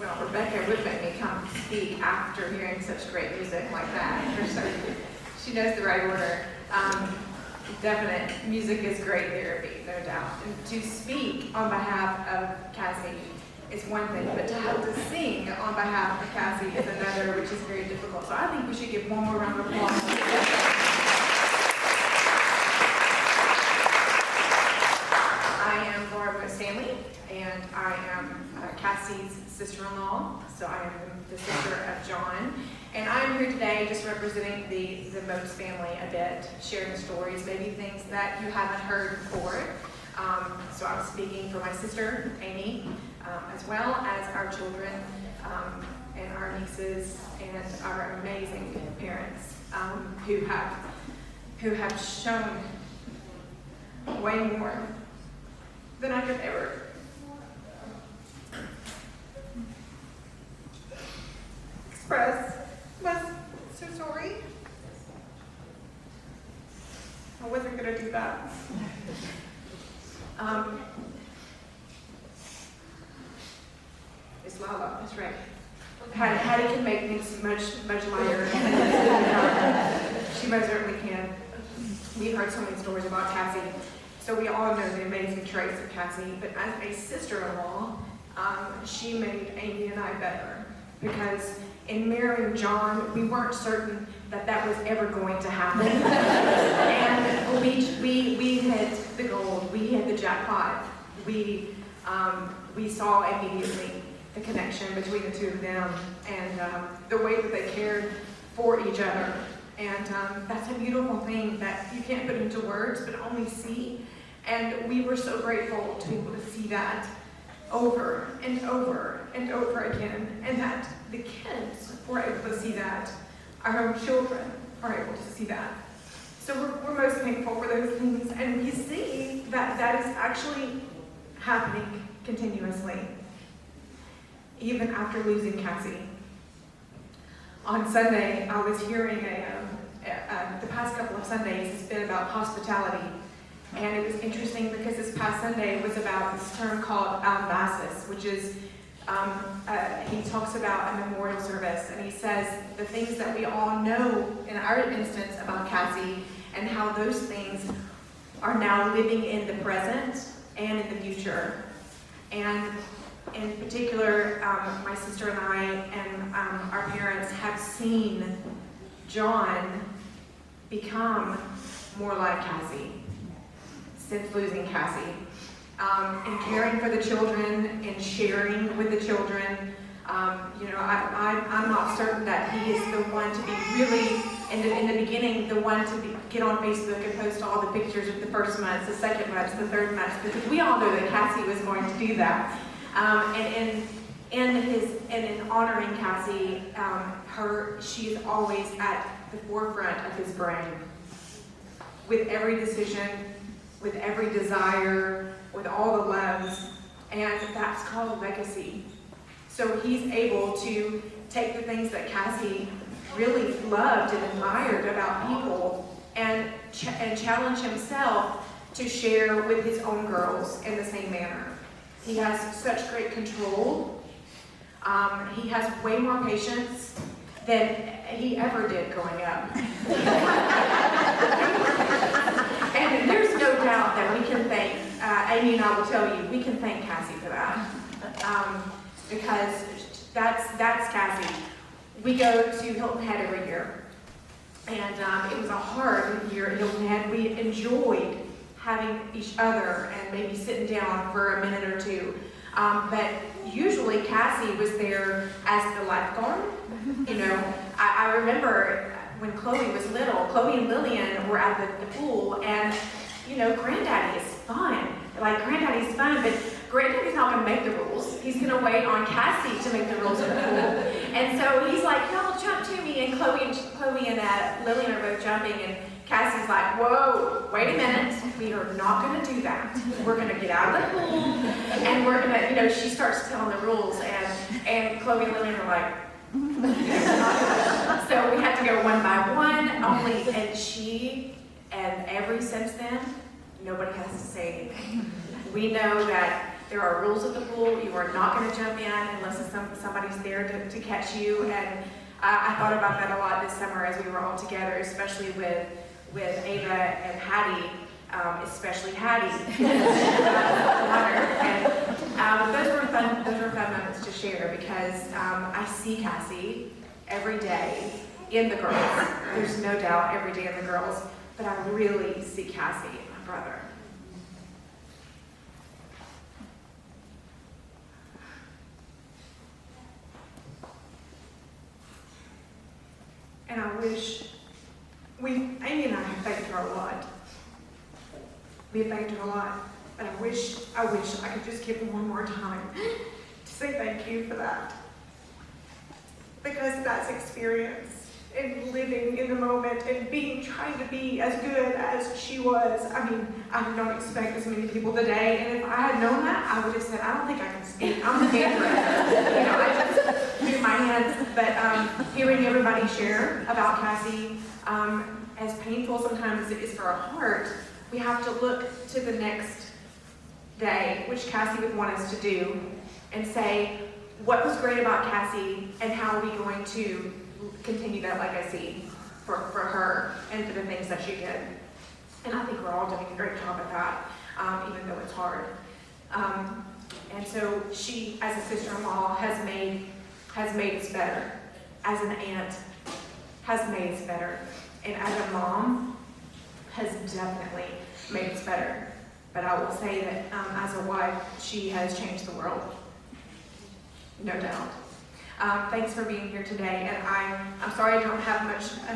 Well, Rebecca would make me come speak after hearing such great music like that. She knows the right order. Definite. Music is great therapy, no doubt. And to speak on behalf of Cassie is one thing, but to have to sing on behalf of Cassie is another, which is very difficult. So I think we should give one more round of applause. I am Stanley, and I am Cassie's sister-in-law, so I am the sister of John. And I'm here today just representing the Moates family a bit, sharing stories, maybe things that you haven't heard before. So I'm speaking for my sister, Amy, as well as our children and our nieces and our amazing parents who have shown way more than I could ever express. I'm so sorry. I wasn't going to do that. It's Lala, that's right. Hattie can make things much lighter. She most certainly can. We've heard so many stories about Cassie. So we all know the amazing traits of Cassie, but as a sister-in-law, she made Amy and I better. Because in marrying John, we weren't certain that was ever going to happen. And we hit the gold, we hit the jackpot. We saw immediately the connection between the two of them and the way that they cared for each other. And that's a beautiful thing that you can't put into words, but only see. And we were so grateful to be able to see that over and over and over again. And that the kids were able to see that. Our own children are able to see that. So we're most thankful for those things. And we see that is actually happening continuously, even after losing Cassie. On Sunday, I was hearing the past couple of Sundays has been about hospitality. And it was interesting because this past Sunday was about this term called albasis, which is, he talks about a memorial service, and he says the things that we all know in our instance about Cassie and how those things are now living in the present and in the future. And in particular, my sister and I and our parents have seen John become more like Cassie since losing Cassie. And caring for the children and sharing with the children. I'm not certain that he is the one to be really, in the beginning, the one to get on Facebook and post all the pictures of the first months, the second months, the third months, because we all know that Cassie was going to do that. And in honoring Cassie, she is always at the forefront of his brain. With every decision, with every desire, with all the loves, and that's called legacy. So he's able to take the things that Cassie really loved and admired about people and challenge himself to share with his own girls in the same manner. He has such great control. He has way more patience than he ever did growing up. And there's no doubt that we can thank, Amy and I will tell you, we can thank Cassie for that. Because that's Cassie. We go to Hilton Head every year. And it was a hard year at Hilton Head. We enjoyed having each other and maybe sitting down for a minute or two. But usually Cassie was there as the lifeguard. I remember when Chloe was little, Chloe and Lillian were at the pool, and Granddaddy is fun. Granddaddy's fun, but Granddaddy's not going to make the rules. He's going to wait on Cassie to make the rules of the pool. And so he's like, y'all jump to me, and Chloe and Lillian are both jumping, and Cassie's like, whoa, wait a minute. We are not going to do that. We're going to get out of the pool, and we're going to, she starts telling the rules, and Chloe and Lillian are like, so we had to go one by one, and ever since then, nobody has to say anything. We know that there are rules at the pool. You are not going to jump in unless somebody's there to catch you. And I thought about that a lot this summer as we were all together, especially with Ava and Hattie, especially Hattie. And those were fun moments to share because I see Cassie every day in the girls. There's no doubt every day in the girls, but I really see Cassie, my brother. And I wish, Amy and I have thanked her a lot. We have thanked her a lot, but I wish I could just give her one more time to say thank you for that. Because that's experience and living in the moment and trying to be as good as she was. I mean, I don't expect as many people today, and if I had known that, I would have said, I don't think I can speak. I'm the Mandarin. I just do my hands. But hearing everybody share about Cassie, as painful sometimes as it is for our heart, we have to look to the next day, which Cassie would want us to do, and say, what was great about Cassie, and how are we going to continue that legacy for her and for the things that she did. And I think we're all doing a great job at that, even though it's hard. And so she, as a sister-in-law, has made us better. As an aunt, has made us better. And as a mom, has definitely made us better. But I will say that as a wife, she has changed the world. No doubt. Thanks for being here today, and I'm sorry I don't have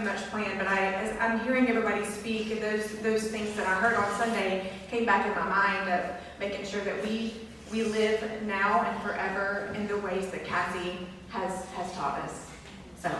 much planned, but as I'm hearing everybody speak, and those things that I heard on Sunday came back in my mind of making sure that we live now and forever in the ways that Cassie has taught us. So